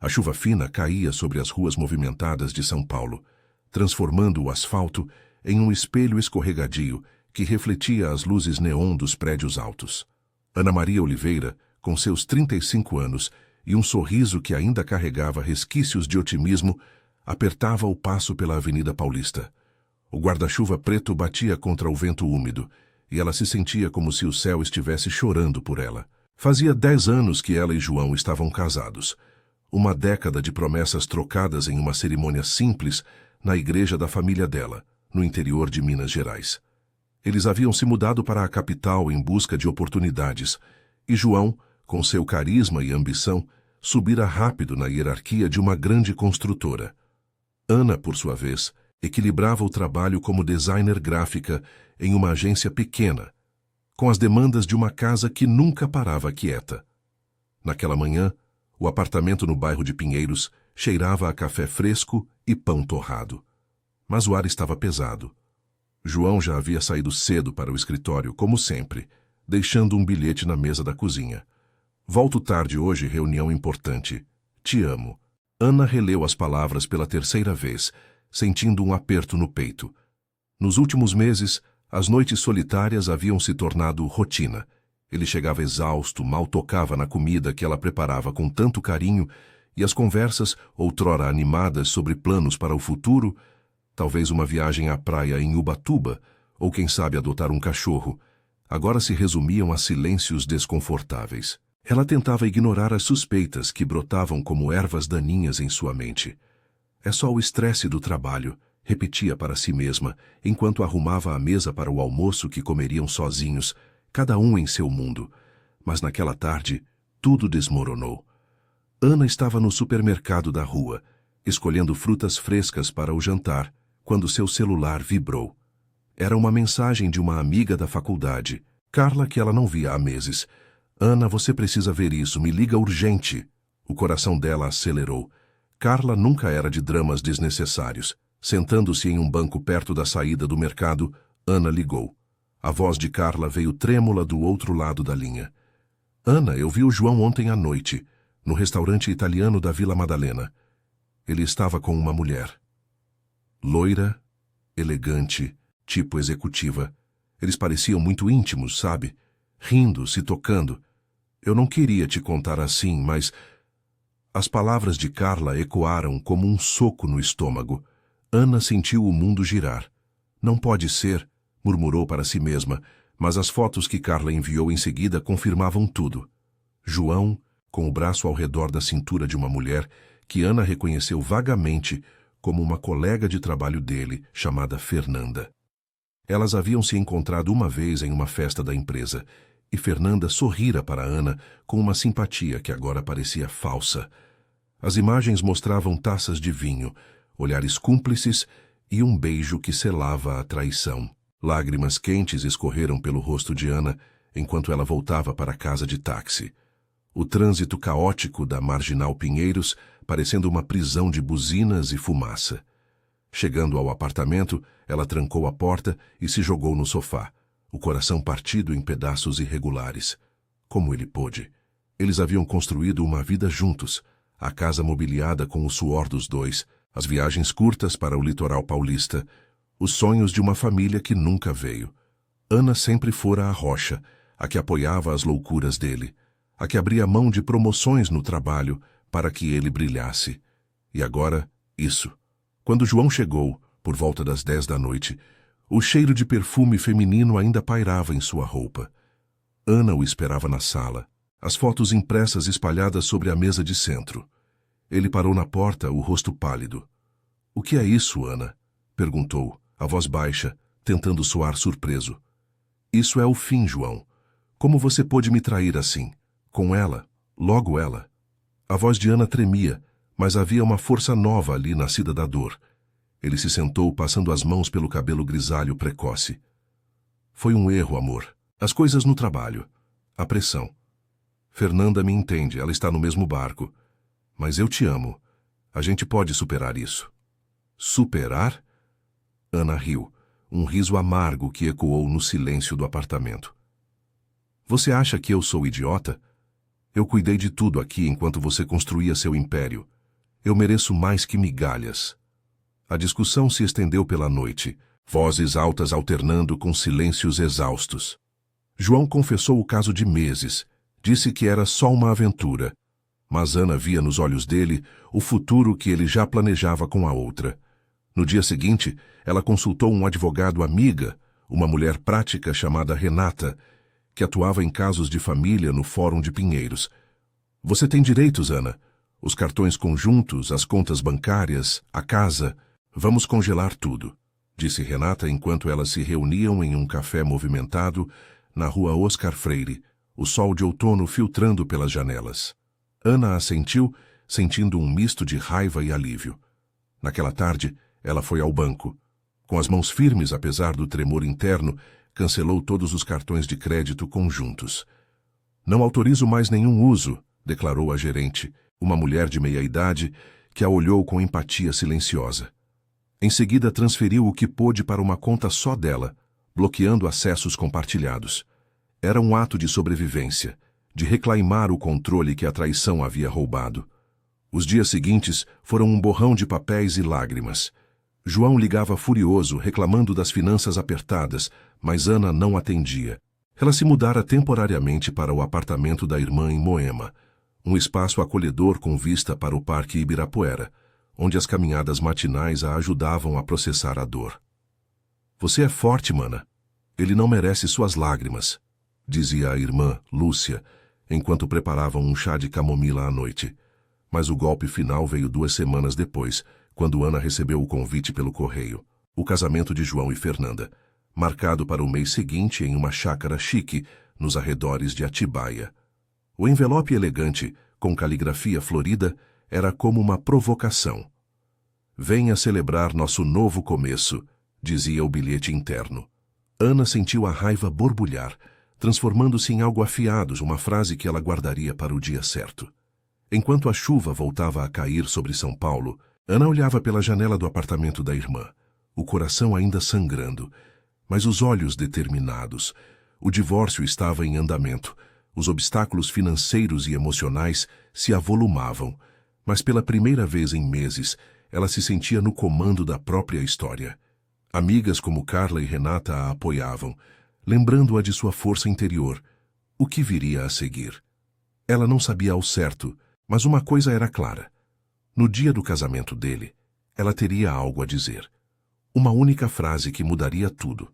A chuva fina caía sobre as ruas movimentadas de São Paulo, transformando o asfalto em um espelho escorregadio que refletia as luzes neon dos prédios altos. Ana Maria Oliveira, com seus 35 anos e um sorriso que ainda carregava resquícios de otimismo, apertava o passo pela Avenida Paulista. O guarda-chuva preto batia contra o vento úmido, e ela se sentia como se o céu estivesse chorando por ela. Fazia 10 anos que ela e João estavam casados. Uma década de promessas trocadas em uma cerimônia simples na igreja da família dela, no interior de Minas Gerais. Eles haviam se mudado para a capital em busca de oportunidades, e João, com seu carisma e ambição, subira rápido na hierarquia de uma grande construtora. Ana, por sua vez, equilibrava o trabalho como designer gráfica em uma agência pequena, com as demandas de uma casa que nunca parava quieta. Naquela manhã, o apartamento no bairro de Pinheiros cheirava a café fresco e pão torrado. Mas o ar estava pesado. João já havia saído cedo para o escritório, como sempre, deixando um bilhete na mesa da cozinha. Volto tarde hoje, reunião importante. Te amo. Ana releu as palavras pela terceira vez, sentindo um aperto no peito. Nos últimos meses, as noites solitárias haviam se tornado rotina. Ele chegava exausto, mal tocava na comida que ela preparava com tanto carinho, e as conversas, outrora animadas sobre planos para o futuro, talvez uma viagem à praia em Ubatuba, ou quem sabe adotar um cachorro, agora se resumiam a silêncios desconfortáveis. Ela tentava ignorar as suspeitas que brotavam como ervas daninhas em sua mente. É só o estresse do trabalho, repetia para si mesma, enquanto arrumava a mesa para o almoço que comeriam sozinhos, cada um em seu mundo. Mas naquela tarde, tudo desmoronou. Ana estava no supermercado da rua, escolhendo frutas frescas para o jantar, quando seu celular vibrou. Era uma mensagem de uma amiga da faculdade, Carla, que ela não via há meses. Ana, você precisa ver isso, me liga urgente. O coração dela acelerou. Carla nunca era de dramas desnecessários. Sentando-se em um banco perto da saída do mercado, Ana ligou. A voz de Carla veio trêmula do outro lado da linha. Ana, eu vi o João ontem à noite, no restaurante italiano da Vila Madalena. Ele estava com uma mulher. Loira, elegante, tipo executiva. Eles pareciam muito íntimos, sabe? Rindo, se tocando. Eu não queria te contar assim, mas... As palavras de Carla ecoaram como um soco no estômago. Ana sentiu o mundo girar. Não pode ser, murmurou para si mesma, mas as fotos que Carla enviou em seguida confirmavam tudo. João, com o braço ao redor da cintura de uma mulher que Ana reconheceu vagamente como uma colega de trabalho dele, chamada Fernanda. Elas haviam se encontrado uma vez em uma festa da empresa, e Fernanda sorrira para Ana com uma simpatia que agora parecia falsa. As imagens mostravam taças de vinho, olhares cúmplices e um beijo que selava a traição. Lágrimas quentes escorreram pelo rosto de Ana enquanto ela voltava para a casa de táxi. O trânsito caótico da Marginal Pinheiros parecendo uma prisão de buzinas e fumaça. Chegando ao apartamento, ela trancou a porta e se jogou no sofá, o coração partido em pedaços irregulares. Como ele pôde? Eles haviam construído uma vida juntos, a casa mobiliada com o suor dos dois, as viagens curtas para o litoral paulista, os sonhos de uma família que nunca veio. Ana sempre fora a rocha, a que apoiava as loucuras dele, a que abria mão de promoções no trabalho para que ele brilhasse. E agora, isso. Quando João chegou, por volta das 10 da noite, o cheiro de perfume feminino ainda pairava em sua roupa. Ana o esperava na sala, as fotos impressas espalhadas sobre a mesa de centro. Ele parou na porta, o rosto pálido. — O que é isso, Ana? — perguntou, a voz baixa, tentando soar surpreso. — Isso é o fim, João. Como você pôde me trair assim? Com ela, logo ela. A voz de Ana tremia, mas havia uma força nova ali nascida da dor. Ele se sentou, passando as mãos pelo cabelo grisalho precoce. Foi um erro, amor. As coisas no trabalho. A pressão. Fernanda me entende, ela está no mesmo barco. Mas eu te amo. A gente pode superar isso. Superar? Ana riu, um riso amargo que ecoou no silêncio do apartamento. Você acha que eu sou idiota? Eu cuidei de tudo aqui enquanto você construía seu império. Eu mereço mais que migalhas. A discussão se estendeu pela noite, vozes altas alternando com silêncios exaustos. João confessou o caso de meses, disse que era só uma aventura, mas Ana via nos olhos dele o futuro que ele já planejava com a outra. No dia seguinte, ela consultou um advogado amiga, uma mulher prática chamada Renata, que atuava em casos de família no Fórum de Pinheiros. Você tem direitos, Ana. Os cartões conjuntos, as contas bancárias, a casa. Vamos congelar tudo, disse Renata enquanto elas se reuniam em um café movimentado na rua Oscar Freire, o sol de outono filtrando pelas janelas. Ana assentiu, sentindo um misto de raiva e alívio. Naquela tarde, ela foi ao banco. Com as mãos firmes, apesar do tremor interno, cancelou todos os cartões de crédito conjuntos. Não autorizo mais nenhum uso, declarou a gerente, uma mulher de meia-idade que a olhou com empatia silenciosa. Em seguida, transferiu o que pôde para uma conta só dela, bloqueando acessos compartilhados. Era um ato de sobrevivência, de reclamar o controle que a traição havia roubado. Os dias seguintes foram um borrão de papéis e lágrimas. João ligava furioso, reclamando das finanças apertadas, mas Ana não atendia. Ela se mudara temporariamente para o apartamento da irmã em Moema, um espaço acolhedor com vista para o Parque Ibirapuera, onde as caminhadas matinais a ajudavam a processar a dor. Você é forte, mana. Ele não merece suas lágrimas, dizia a irmã, Lúcia, enquanto preparavam um chá de camomila à noite. Mas o golpe final veio 2 semanas depois, quando Ana recebeu o convite pelo correio. O casamento de João e Fernanda, marcado para o mês seguinte em uma chácara chique, nos arredores de Atibaia. O envelope elegante, com caligrafia florida, era como uma provocação. Venha celebrar nosso novo começo, dizia o bilhete interno. Ana sentiu a raiva borbulhar, transformando-se em algo afiado, uma frase que ela guardaria para o dia certo. Enquanto a chuva voltava a cair sobre São Paulo, Ana olhava pela janela do apartamento da irmã, o coração ainda sangrando, mas os olhos determinados. O divórcio estava em andamento, os obstáculos financeiros e emocionais se avolumavam, mas pela primeira vez em meses, ela se sentia no comando da própria história. Amigas como Carla e Renata a apoiavam, lembrando-a de sua força interior. O que viria a seguir? Ela não sabia ao certo, mas uma coisa era clara. No dia do casamento dele, ela teria algo a dizer. Uma única frase que mudaria tudo.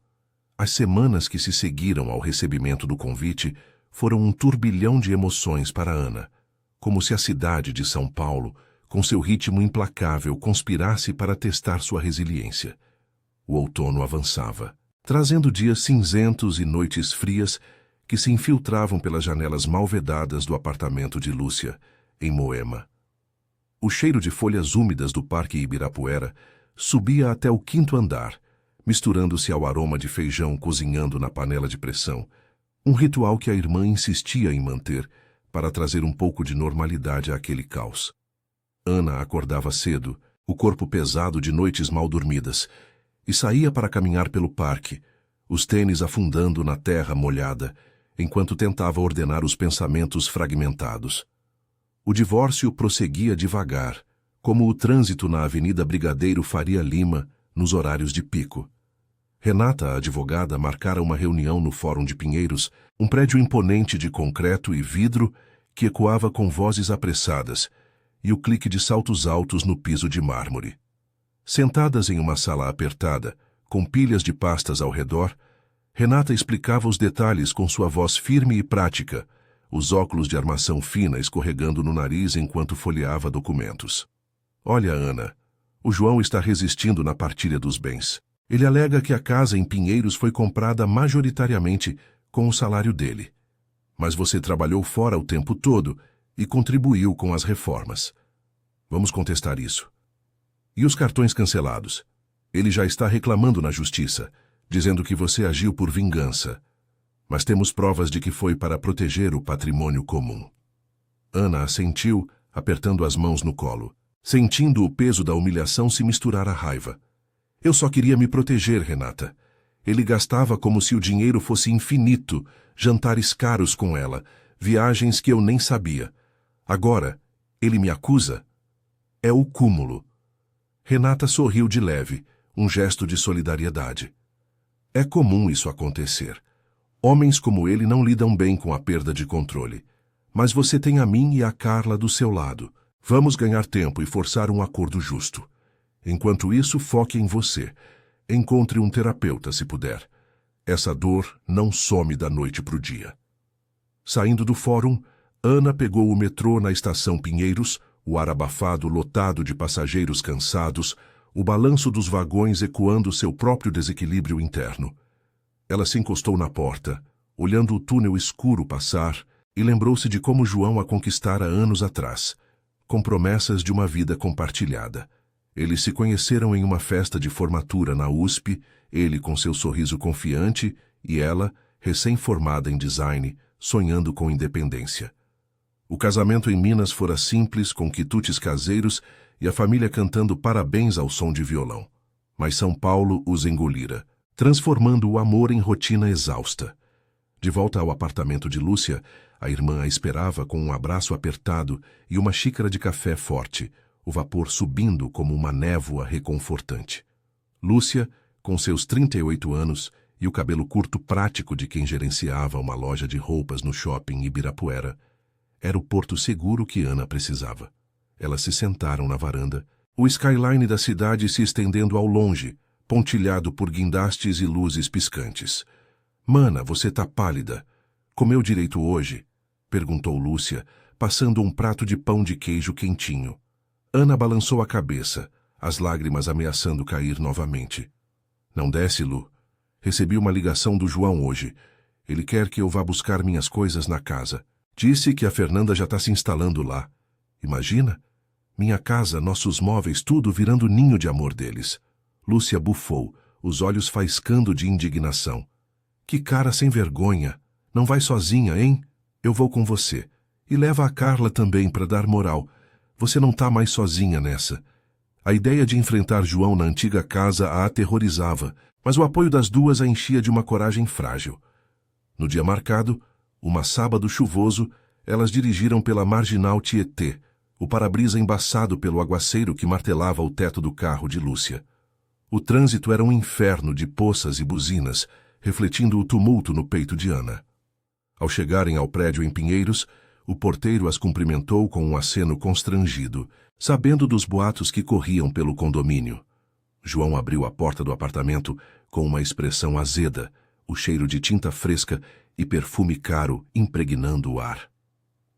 As semanas que se seguiram ao recebimento do convite foram um turbilhão de emoções para Ana, como se a cidade de São Paulo, com seu ritmo implacável, conspirasse para testar sua resiliência. O outono avançava, trazendo dias cinzentos e noites frias que se infiltravam pelas janelas mal vedadas do apartamento de Lúcia, em Moema. O cheiro de folhas úmidas do Parque Ibirapuera subia até o 5º andar, misturando-se ao aroma de feijão cozinhando na panela de pressão, um ritual que a irmã insistia em manter para trazer um pouco de normalidade àquele caos. Ana acordava cedo, o corpo pesado de noites mal dormidas, e saía para caminhar pelo parque, os tênis afundando na terra molhada, enquanto tentava ordenar os pensamentos fragmentados. O divórcio prosseguia devagar, como o trânsito na Avenida Brigadeiro Faria Lima, nos horários de pico. Renata, a advogada, marcara uma reunião no Fórum de Pinheiros, um prédio imponente de concreto e vidro que ecoava com vozes apressadas e o clique de saltos altos no piso de mármore. Sentadas em uma sala apertada, com pilhas de pastas ao redor, Renata explicava os detalhes com sua voz firme e prática, os óculos de armação fina escorregando no nariz enquanto folheava documentos. Olha, Ana, o João está resistindo na partilha dos bens. Ele alega que a casa em Pinheiros foi comprada majoritariamente com o salário dele. Mas você trabalhou fora o tempo todo e contribuiu com as reformas. Vamos contestar isso. E os cartões cancelados? Ele já está reclamando na justiça, dizendo que você agiu por vingança. Mas temos provas de que foi para proteger o patrimônio comum. Ana assentiu, apertando as mãos no colo, sentindo o peso da humilhação se misturar à raiva. Eu só queria me proteger, Renata. Ele gastava como se o dinheiro fosse infinito, jantares caros com ela, viagens que eu nem sabia. Agora, ele me acusa? É o cúmulo. Renata sorriu de leve, um gesto de solidariedade. É comum isso acontecer. Homens como ele não lidam bem com a perda de controle. Mas você tem a mim e a Carla do seu lado. Vamos ganhar tempo e forçar um acordo justo. Enquanto isso, foque em você. Encontre um terapeuta, se puder. Essa dor não some da noite para o dia. Saindo do fórum, Ana pegou o metrô na estação Pinheiros, o ar abafado lotado de passageiros cansados, o balanço dos vagões ecoando seu próprio desequilíbrio interno. Ela se encostou na porta, olhando o túnel escuro passar, e lembrou-se de como João a conquistara anos atrás, com promessas de uma vida compartilhada. Eles se conheceram em uma festa de formatura na USP, ele com seu sorriso confiante e ela, recém-formada em design, sonhando com independência. O casamento em Minas fora simples, com quitutes caseiros e a família cantando parabéns ao som de violão. Mas São Paulo os engolira, transformando o amor em rotina exausta. De volta ao apartamento de Lúcia, a irmã a esperava com um abraço apertado e uma xícara de café forte, o vapor subindo como uma névoa reconfortante. Lúcia, com seus 38 anos e o cabelo curto prático de quem gerenciava uma loja de roupas no shopping Ibirapuera, era o porto seguro que Ana precisava. Elas se sentaram na varanda, o skyline da cidade se estendendo ao longe, pontilhado por guindastes e luzes piscantes. "Mana, você tá pálida. Comeu direito hoje?" perguntou Lúcia, passando um prato de pão de queijo quentinho. Ana balançou a cabeça, as lágrimas ameaçando cair novamente. "Não desce, Lu. Recebi uma ligação do João hoje. Ele quer que eu vá buscar minhas coisas na casa. Disse que a Fernanda já está se instalando lá. Imagina? Minha casa, nossos móveis, tudo virando ninho de amor deles." Lúcia bufou, os olhos faiscando de indignação. "Que cara sem vergonha. Não vai sozinha, hein? Eu vou com você. E leva a Carla também para dar moral. Você não tá mais sozinha nessa." A ideia de enfrentar João na antiga casa a aterrorizava, mas o apoio das duas a enchia de uma coragem frágil. No dia marcado, uma sábado chuvoso, elas dirigiram pela Marginal Tietê, o para-brisa embaçado pelo aguaceiro que martelava o teto do carro de Lúcia. O trânsito era um inferno de poças e buzinas, refletindo o tumulto no peito de Ana. Ao chegarem ao prédio em Pinheiros, o porteiro as cumprimentou com um aceno constrangido, sabendo dos boatos que corriam pelo condomínio. João abriu a porta do apartamento com uma expressão azeda, o cheiro de tinta fresca e perfume caro impregnando o ar.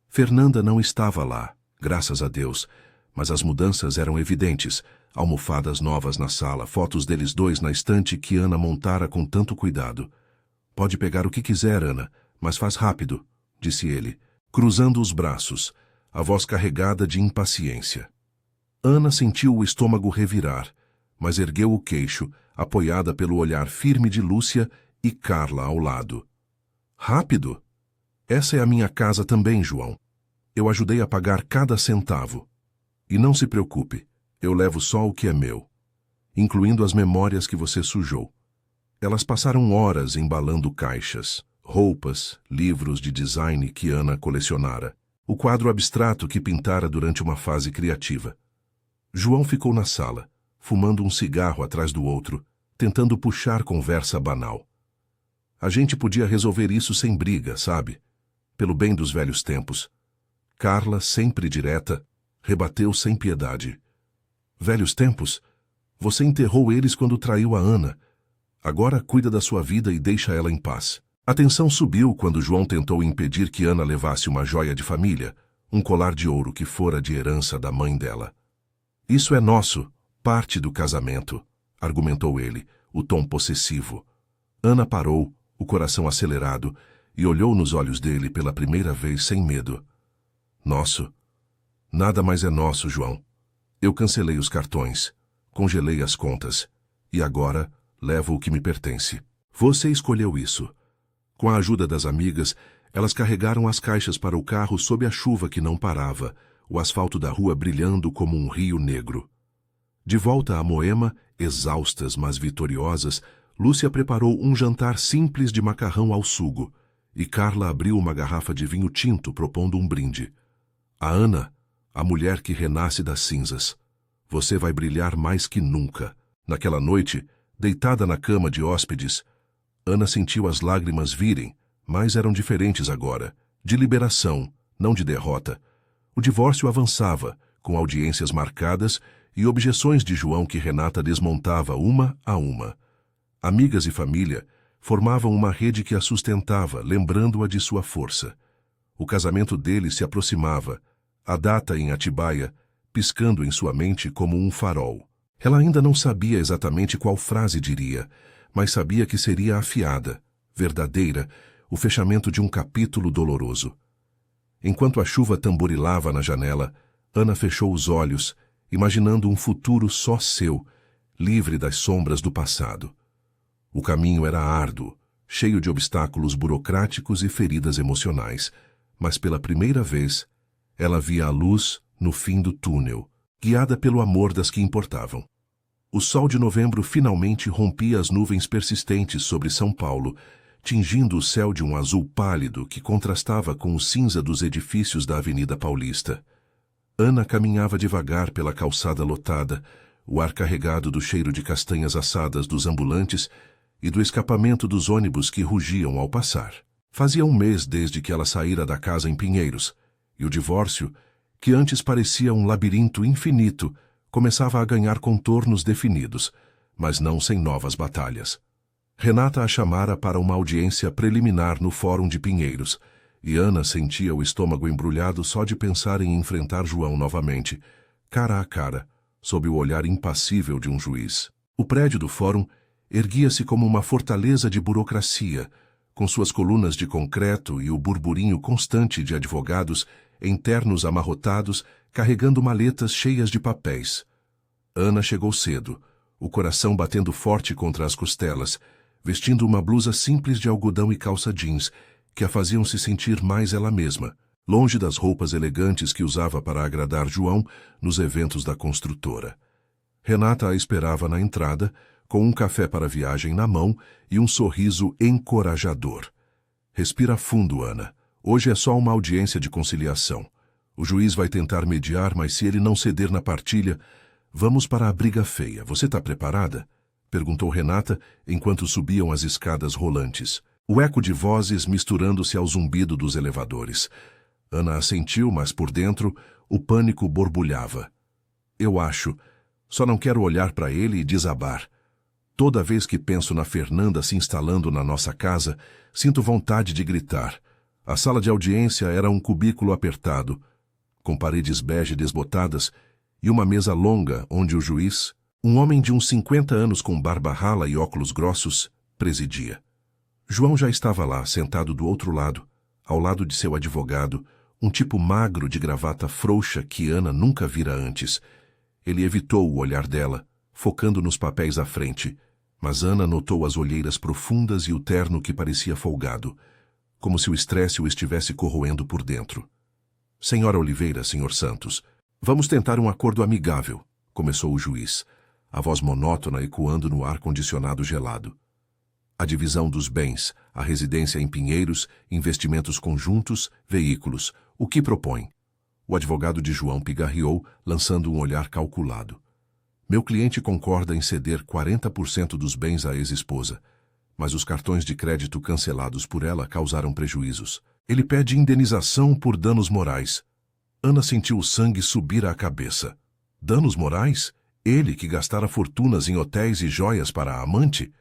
Fernanda não estava lá, graças a Deus, mas as mudanças eram evidentes. Almofadas novas na sala, fotos deles dois na estante que Ana montara com tanto cuidado. "Pode pegar o que quiser, Ana, mas faz rápido", disse ele, cruzando os braços, a voz carregada de impaciência. Ana sentiu o estômago revirar, mas ergueu o queixo, apoiada pelo olhar firme de Lúcia e Carla ao lado. "Rápido? Essa é a minha casa também, João. Eu ajudei a pagar cada centavo. E não se preocupe, eu levo só o que é meu, incluindo as memórias que você sujou." Elas passaram horas embalando caixas, roupas, livros de design que Ana colecionara, o quadro abstrato que pintara durante uma fase criativa. João ficou na sala, fumando um cigarro atrás do outro, tentando puxar conversa banal. "A gente podia resolver isso sem briga, sabe? Pelo bem dos velhos tempos." Carla, sempre direta, rebateu sem piedade. "Velhos tempos? Você enterrou eles quando traiu a Ana. Agora cuida da sua vida e deixa ela em paz." A tensão subiu quando João tentou impedir que Ana levasse uma joia de família, um colar de ouro que fora de herança da mãe dela. "Isso é nosso, parte do casamento", argumentou ele, o tom possessivo. Ana parou, o coração acelerado, e olhou nos olhos dele pela primeira vez sem medo. "Nosso? Nada mais é nosso, João. Eu cancelei os cartões, congelei as contas, e agora levo o que me pertence. Você escolheu isso." Com a ajuda das amigas, elas carregaram as caixas para o carro sob a chuva que não parava, o asfalto da rua brilhando como um rio negro. De volta a Moema, exaustas mas vitoriosas, Lúcia preparou um jantar simples de macarrão ao sugo, e Carla abriu uma garrafa de vinho tinto propondo um brinde. A Ana, a mulher que renasce das cinzas. Você vai brilhar mais que nunca. Naquela noite, deitada na cama de hóspedes, Ana sentiu as lágrimas virem, mas eram diferentes agora, de liberação, não de derrota. O divórcio avançava, com audiências marcadas e objeções de João que Renata desmontava uma a uma. Amigas e família formavam uma rede que a sustentava, lembrando-a de sua força. O casamento dele se aproximava, a data em Atibaia, piscando em sua mente como um farol. Ela ainda não sabia exatamente qual frase diria, mas sabia que seria afiada, verdadeira, o fechamento de um capítulo doloroso. Enquanto a chuva tamborilava na janela, Ana fechou os olhos, imaginando um futuro só seu, livre das sombras do passado. O caminho era árduo, cheio de obstáculos burocráticos e feridas emocionais, mas pela primeira vez, ela via a luz no fim do túnel, guiada pelo amor das que importavam. O sol de novembro finalmente rompia as nuvens persistentes sobre São Paulo, tingindo o céu de um azul pálido que contrastava com o cinza dos edifícios da Avenida Paulista. Ana caminhava devagar pela calçada lotada, o ar carregado do cheiro de castanhas assadas dos ambulantes e do escapamento dos ônibus que rugiam ao passar. Fazia um mês desde que ela saíra da casa em Pinheiros, e o divórcio, que antes parecia um labirinto infinito, começava a ganhar contornos definidos, mas não sem novas batalhas. Renata a chamara para uma audiência preliminar no Fórum de Pinheiros, e Ana sentia o estômago embrulhado só de pensar em enfrentar João novamente, cara a cara, sob o olhar impassível de um juiz. O prédio do Fórum erguia-se como uma fortaleza de burocracia, com suas colunas de concreto e o burburinho constante de advogados em ternos amarrotados, carregando maletas cheias de papéis. Ana chegou cedo, o coração batendo forte contra as costelas, vestindo uma blusa simples de algodão e calça jeans, que a faziam se sentir mais ela mesma, longe das roupas elegantes que usava para agradar João nos eventos da construtora. Renata a esperava na entrada, com um café para a viagem na mão e um sorriso encorajador. Respira fundo, Ana. Hoje é só uma audiência de conciliação. O juiz vai tentar mediar, mas se ele não ceder na partilha, vamos para a briga feia. Você está preparada? Perguntou Renata, enquanto subiam as escadas rolantes. O eco de vozes misturando-se ao zumbido dos elevadores. Ana assentiu, mas por dentro, o pânico borbulhava. Eu acho. Só não quero olhar para ele e desabar. Toda vez que penso na Fernanda se instalando na nossa casa, sinto vontade de gritar. A sala de audiência era um cubículo apertado, com paredes bege desbotadas e uma mesa longa onde o juiz, um homem de uns 50 anos com barba rala e óculos grossos, presidia. João já estava lá, sentado do outro lado, ao lado de seu advogado, um tipo magro de gravata frouxa que Ana nunca vira antes. Ele evitou o olhar dela, focando nos papéis à frente, mas Ana notou as olheiras profundas e o terno que parecia folgado, como se o estresse o estivesse corroendo por dentro. Senhora Oliveira, senhor Santos, vamos tentar um acordo amigável, começou o juiz, a voz monótona ecoando no ar-condicionado gelado. A divisão dos bens, a residência em Pinheiros, investimentos conjuntos, veículos, o que propõe? O advogado de João pigarreou, lançando um olhar calculado. Meu cliente concorda em ceder 40% dos bens à ex-esposa, mas os cartões de crédito cancelados por ela causaram prejuízos. Ele pede indenização por danos morais. Ana sentiu o sangue subir à cabeça. Danos morais? Ele que gastara fortunas em hotéis e joias para a amante?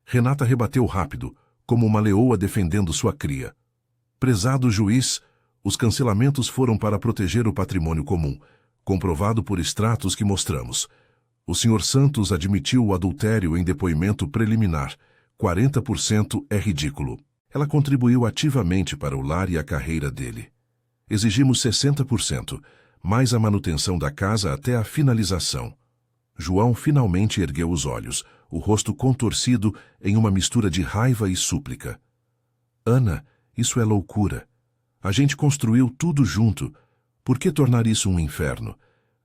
Renata rebateu rápido, como uma leoa defendendo sua cria. Prezado juiz, os cancelamentos foram para proteger o patrimônio comum, comprovado por extratos que mostramos. O senhor Santos admitiu o adultério em depoimento preliminar. 40% é ridículo. Ela contribuiu ativamente para o lar e a carreira dele. Exigimos 60%, mais a manutenção da casa até a finalização. João finalmente ergueu os olhos, o rosto contorcido em uma mistura de raiva e súplica. Ana, isso é loucura. A gente construiu tudo junto. Por que tornar isso um inferno?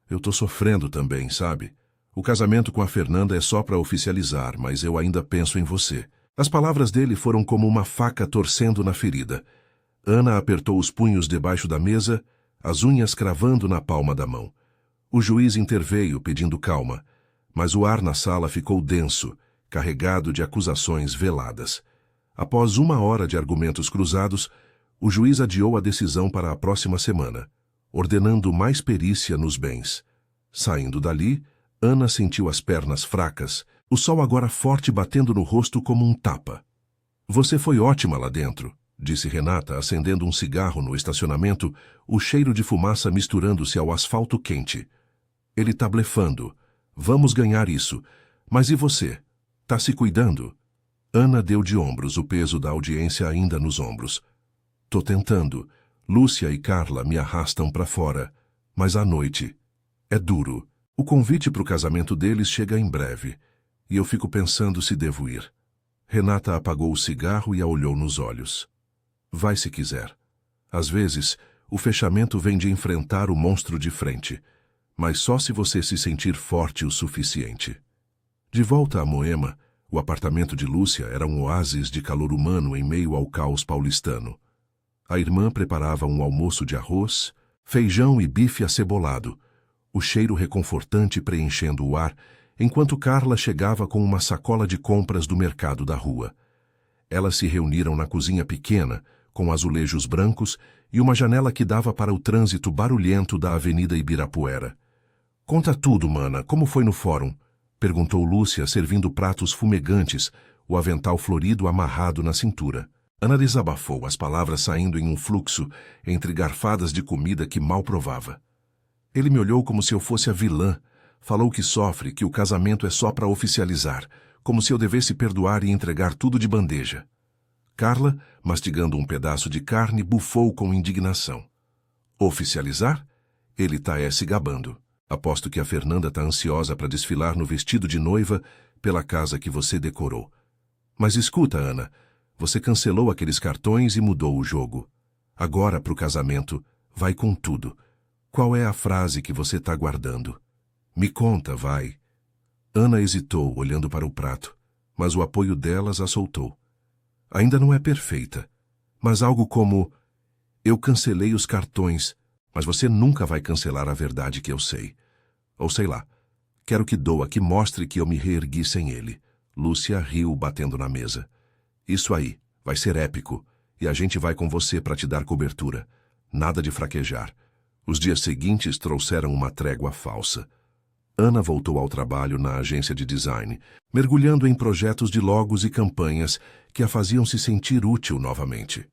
Eu tô sofrendo também, sabe? O casamento com a Fernanda é só para oficializar, mas eu ainda penso em você. As palavras dele foram como uma faca torcendo na ferida. Ana apertou os punhos debaixo da mesa, as unhas cravando na palma da mão. O juiz interveio, pedindo calma, mas o ar na sala ficou denso, carregado de acusações veladas. Após 1 hora de argumentos cruzados, o juiz adiou a decisão para a próxima semana, ordenando mais perícia nos bens. Saindo dali, Ana sentiu as pernas fracas, o sol agora forte batendo no rosto como um tapa. Você foi ótima lá dentro, disse Renata, acendendo um cigarro no estacionamento, o cheiro de fumaça misturando-se ao asfalto quente. Ele tá blefando. Vamos ganhar isso. Mas e você? Tá se cuidando? Ana deu de ombros, o peso da audiência ainda nos ombros. Tô tentando. Lúcia e Carla me arrastam para fora. Mas à noite. É duro. O convite para o casamento deles chega em breve. E eu fico pensando se devo ir. Renata apagou o cigarro e a olhou nos olhos. Vai se quiser. Às vezes, o fechamento vem de enfrentar o monstro de frente. Mas só se você se sentir forte o suficiente. De volta a Moema, o apartamento de Lúcia era um oásis de calor humano em meio ao caos paulistano. A irmã preparava um almoço de arroz, feijão e bife acebolado, o cheiro reconfortante preenchendo o ar, enquanto Carla chegava com uma sacola de compras do mercado da rua. Elas se reuniram na cozinha pequena, com azulejos brancos e uma janela que dava para o trânsito barulhento da Avenida Ibirapuera. Conta tudo, mana, como foi no fórum? Perguntou Lúcia, servindo pratos fumegantes, o avental florido amarrado na cintura. Ana desabafou, as palavras saindo em um fluxo, entre garfadas de comida que mal provava. Ele me olhou como se eu fosse a vilã. Falou que sofre, que o casamento é só para oficializar, como se eu devesse perdoar e entregar tudo de bandeja. Carla, mastigando um pedaço de carne, bufou com indignação. Oficializar? Ele tá se gabando. Aposto que a Fernanda tá ansiosa para desfilar no vestido de noiva pela casa que você decorou. Mas escuta, Ana, você cancelou aqueles cartões e mudou o jogo. Agora, pro casamento, vai com tudo. Qual é a frase que você tá guardando? Me conta, vai. Ana hesitou, olhando para o prato, mas o apoio delas a soltou. Ainda não é perfeita, mas algo como: eu cancelei os cartões, mas você nunca vai cancelar a verdade que eu sei. Ou sei lá, quero que doa, que mostre que eu me reergui sem ele. Lúcia riu, batendo na mesa. Isso aí, vai ser épico, e a gente vai com você para te dar cobertura. Nada de fraquejar. Os dias seguintes trouxeram uma trégua falsa. Ana voltou ao trabalho na agência de design, mergulhando em projetos de logos e campanhas que a faziam se sentir útil novamente.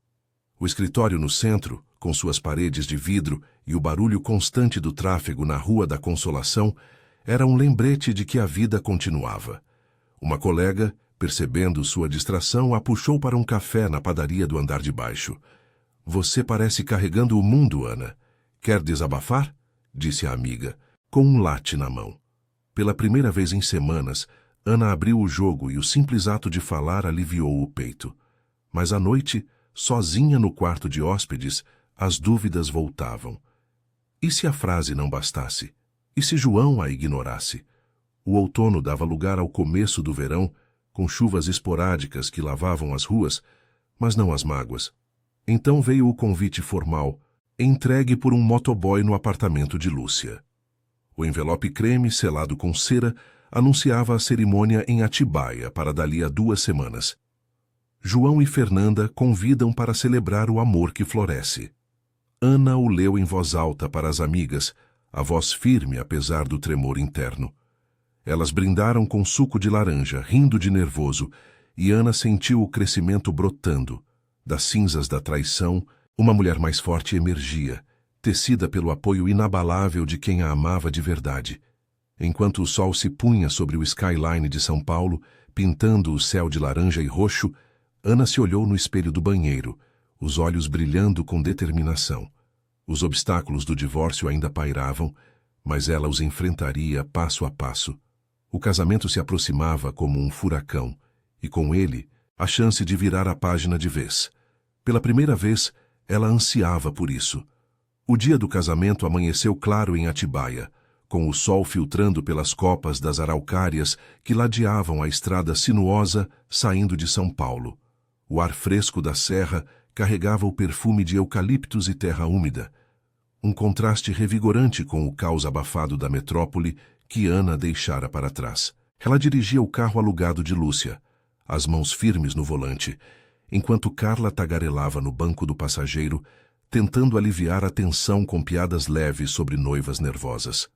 O escritório no centro, com suas paredes de vidro e o barulho constante do tráfego na Rua da Consolação, era um lembrete de que a vida continuava. Uma colega, percebendo sua distração, a puxou para um café na padaria do andar de baixo. Você parece carregando o mundo, Ana. Quer desabafar? Disse a amiga, com um latte na mão. Pela primeira vez em semanas, Ana abriu o jogo e o simples ato de falar aliviou o peito. Mas à noite, sozinha no quarto de hóspedes, as dúvidas voltavam. E se a frase não bastasse? E se João a ignorasse? O outono dava lugar ao começo do verão, com chuvas esporádicas que lavavam as ruas, mas não as mágoas. Então veio o convite formal, entregue por um motoboy no apartamento de Lúcia. O envelope creme, selado com cera, anunciava a cerimônia em Atibaia para dali a 2 semanas. João e Fernanda convidam para celebrar o amor que floresce. Ana o leu em voz alta para as amigas, a voz firme apesar do tremor interno. Elas brindaram com suco de laranja, rindo de nervoso, e Ana sentiu o crescimento brotando. Das cinzas da traição, uma mulher mais forte emergia, tecida pelo apoio inabalável de quem a amava de verdade. Enquanto o sol se punha sobre o skyline de São Paulo, pintando o céu de laranja e roxo, Ana se olhou no espelho do banheiro, os olhos brilhando com determinação. Os obstáculos do divórcio ainda pairavam, mas ela os enfrentaria passo a passo. O casamento se aproximava como um furacão, e com ele, a chance de virar a página de vez. Pela primeira vez, ela ansiava por isso. O dia do casamento amanheceu claro em Atibaia, com o sol filtrando pelas copas das araucárias que ladeavam a estrada sinuosa saindo de São Paulo. O ar fresco da serra carregava o perfume de eucaliptos e terra úmida. um contraste revigorante com o caos abafado da metrópole que Ana deixara para trás. Ela dirigia o carro alugado de Lúcia, as mãos firmes no volante, enquanto Carla tagarelava no banco do passageiro, tentando aliviar a tensão com piadas leves sobre noivas nervosas.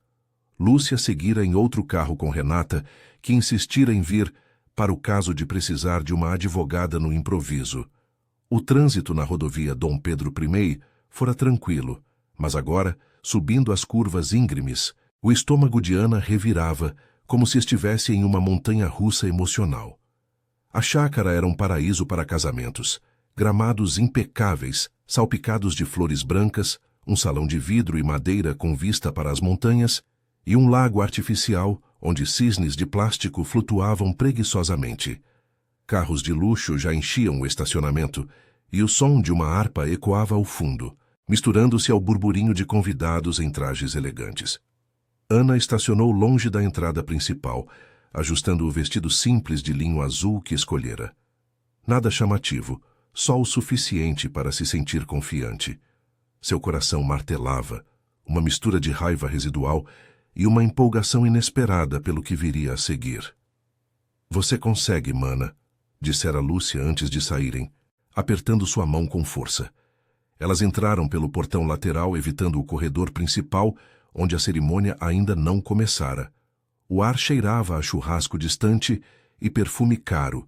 Lúcia seguira em outro carro com Renata, que insistira em vir para o caso de precisar de uma advogada no improviso. O trânsito na rodovia Dom Pedro I fora tranquilo, mas agora, subindo as curvas íngremes, o estômago de Ana revirava, como se estivesse em uma montanha-russa emocional. A chácara era um paraíso para casamentos, gramados impecáveis, salpicados de flores brancas, um salão de vidro e madeira com vista para as montanhas e um lago artificial onde cisnes de plástico flutuavam preguiçosamente. Carros de luxo já enchiam o estacionamento e o som de uma harpa ecoava ao fundo, misturando-se ao burburinho de convidados em trajes elegantes. Ana estacionou longe da entrada principal, ajustando o vestido simples de linho azul que escolhera. Nada chamativo, só o suficiente para se sentir confiante. Seu coração martelava, uma mistura de raiva residual e uma empolgação inesperada pelo que viria a seguir. "Você consegue, mana", dissera Lúcia antes de saírem, apertando sua mão com força. Elas entraram pelo portão lateral, evitando o corredor principal, onde a cerimônia ainda não começara. O ar cheirava a churrasco distante e perfume caro,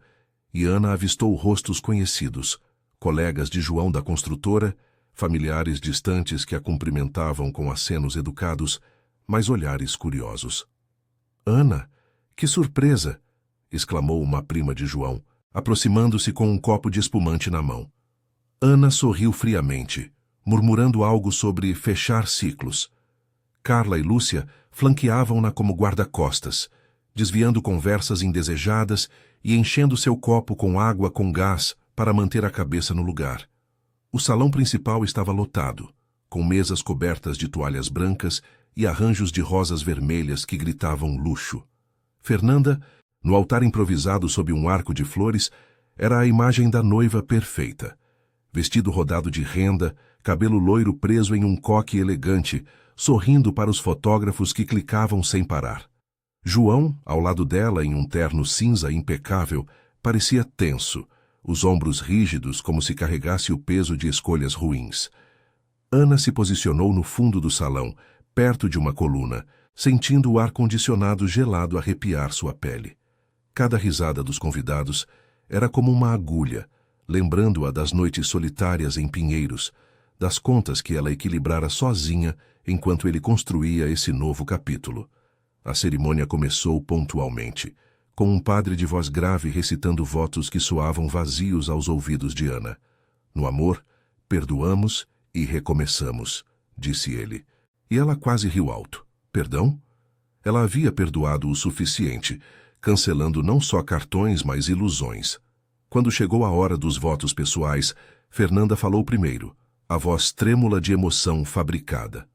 e Ana avistou rostos conhecidos, colegas de João da construtora, familiares distantes que a cumprimentavam com acenos educados, mas olhares curiosos. "Ana, que surpresa!" exclamou uma prima de João, aproximando-se com um copo de espumante na mão. Ana sorriu friamente, murmurando algo sobre fechar ciclos. Carla e Lúcia flanqueavam-na como guarda-costas, desviando conversas indesejadas e enchendo seu copo com água com gás para manter a cabeça no lugar. O salão principal estava lotado, com mesas cobertas de toalhas brancas e arranjos de rosas vermelhas que gritavam luxo. Fernanda, no altar improvisado sob um arco de flores, era a imagem da noiva perfeita. Vestido rodado de renda, cabelo loiro preso em um coque elegante, sorrindo para os fotógrafos que clicavam sem parar. João, ao lado dela em um terno cinza impecável, parecia tenso, os ombros rígidos como se carregasse o peso de escolhas ruins. Ana se posicionou no fundo do salão, perto de uma coluna, sentindo o ar-condicionado gelado arrepiar sua pele. Cada risada dos convidados era como uma agulha, lembrando-a das noites solitárias em Pinheiros, das contas que ela equilibrara sozinha enquanto ele construía esse novo capítulo. A cerimônia começou pontualmente, com um padre de voz grave recitando votos que soavam vazios aos ouvidos de Ana. "No amor, perdoamos e recomeçamos", disse ele. E ela quase riu alto. Perdão? Ela havia perdoado o suficiente, cancelando não só cartões, mas ilusões. Quando chegou a hora dos votos pessoais, Fernanda falou primeiro, a voz trêmula de emoção fabricada.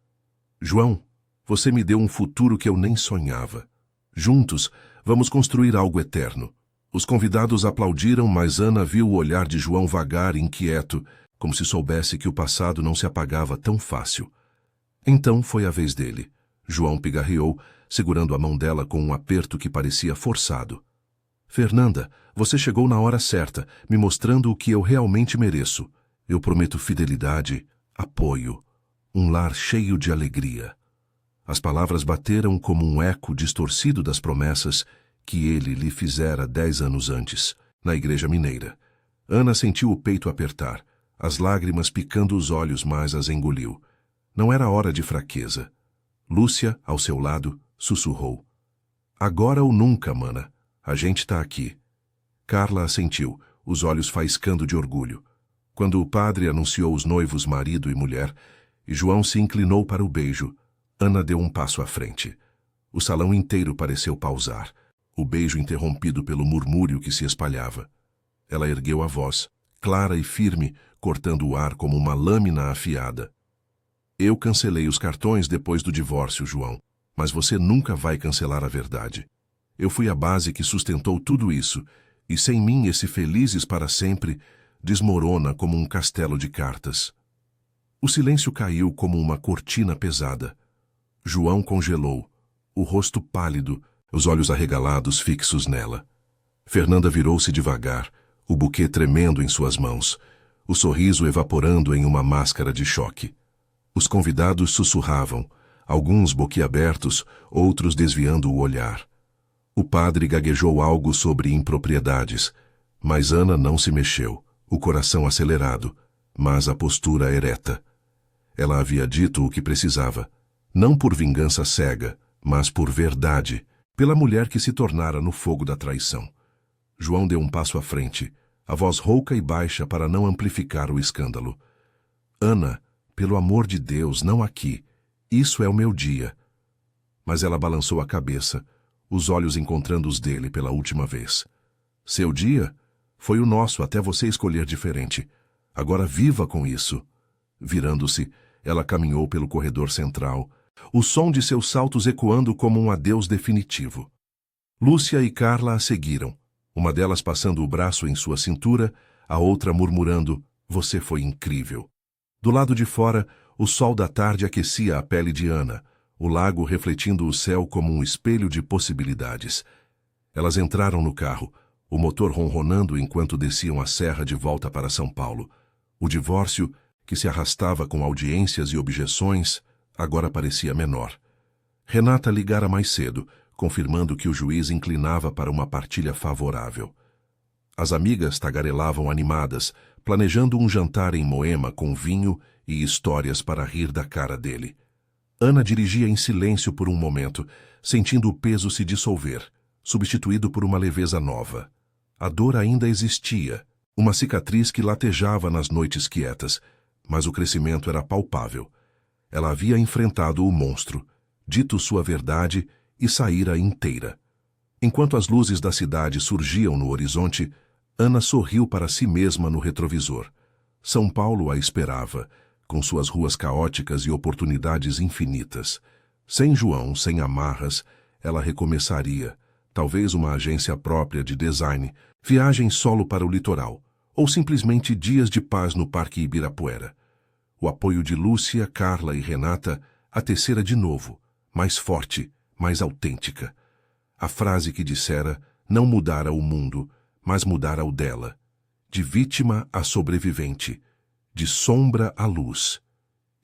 "João, você me deu um futuro que eu nem sonhava. Juntos, vamos construir algo eterno." Os convidados aplaudiram, mas Ana viu o olhar de João vagar e inquieto, como se soubesse que o passado não se apagava tão fácil. Então foi a vez dele. João pigarreou, segurando a mão dela com um aperto que parecia forçado. "Fernanda, você chegou na hora certa, me mostrando o que eu realmente mereço. Eu prometo fidelidade, apoio, um lar cheio de alegria." As palavras bateram como um eco distorcido das promessas que ele lhe fizera 10 anos antes, na igreja mineira. Ana sentiu o peito apertar, as lágrimas picando os olhos, mas as engoliu. Não era hora de fraqueza. Lúcia, ao seu lado, sussurrou. "Agora ou nunca, mana. A gente tá aqui." Carla assentiu, os olhos faiscando de orgulho. Quando o padre anunciou os noivos marido e mulher, e João se inclinou para o beijo, Ana deu um passo à frente. O salão inteiro pareceu pausar, o beijo interrompido pelo murmúrio que se espalhava. Ela ergueu a voz, clara e firme, cortando o ar como uma lâmina afiada. "Eu cancelei os cartões depois do divórcio, João, mas você nunca vai cancelar a verdade. Eu fui a base que sustentou tudo isso, e sem mim esse felizes para sempre desmorona como um castelo de cartas." O silêncio caiu como uma cortina pesada. João congelou, o rosto pálido, os olhos arregalados fixos nela. Fernanda virou-se devagar, o buquê tremendo em suas mãos, o sorriso evaporando em uma máscara de choque. Os convidados sussurravam, alguns boquiabertos, outros desviando o olhar. O padre gaguejou algo sobre impropriedades, mas Ana não se mexeu, o coração acelerado, mas a postura ereta. Ela havia dito o que precisava, não por vingança cega, mas por verdade, pela mulher que se tornara no fogo da traição. João deu um passo à frente, a voz rouca e baixa para não amplificar o escândalo. Ana, pelo amor de Deus, não aqui. Isso é o meu dia. Mas ela balançou a cabeça, os olhos encontrando os dele pela última vez. Seu dia? Foi o nosso até você escolher diferente. Agora viva com isso. Virando-se, ela caminhou pelo corredor central, o som de seus saltos ecoando como um adeus definitivo. Lúcia e Carla a seguiram, uma delas passando o braço em sua cintura, a outra murmurando, "Você foi incrível." Do lado de fora, o sol da tarde aquecia a pele de Ana, o lago refletindo o céu como um espelho de possibilidades. Elas entraram no carro, o motor ronronando enquanto desciam a serra de volta para São Paulo. O divórcio, que se arrastava com audiências e objeções, agora parecia menor. Renata ligara mais cedo, confirmando que o juiz inclinava para uma partilha favorável. As amigas tagarelavam animadas, planejando um jantar em Moema com vinho e histórias para rir da cara dele. Ana dirigia em silêncio por um momento, sentindo o peso se dissolver, substituído por uma leveza nova. A dor ainda existia, uma cicatriz que latejava nas noites quietas, mas o crescimento era palpável. Ela havia enfrentado o monstro, dito sua verdade e saíra inteira. Enquanto as luzes da cidade surgiam no horizonte, Ana sorriu para si mesma no retrovisor. São Paulo a esperava, com suas ruas caóticas e oportunidades infinitas. Sem João, sem amarras, ela recomeçaria, talvez uma agência própria de design, viagem solo para o litoral, ou simplesmente dias de paz no Parque Ibirapuera. O apoio de Lúcia, Carla e Renata a tecera de novo, mais forte, mais autêntica. A frase que dissera não mudara o mundo, mas mudara o dela. De vítima a sobrevivente, de sombra à luz.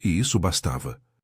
E isso bastava.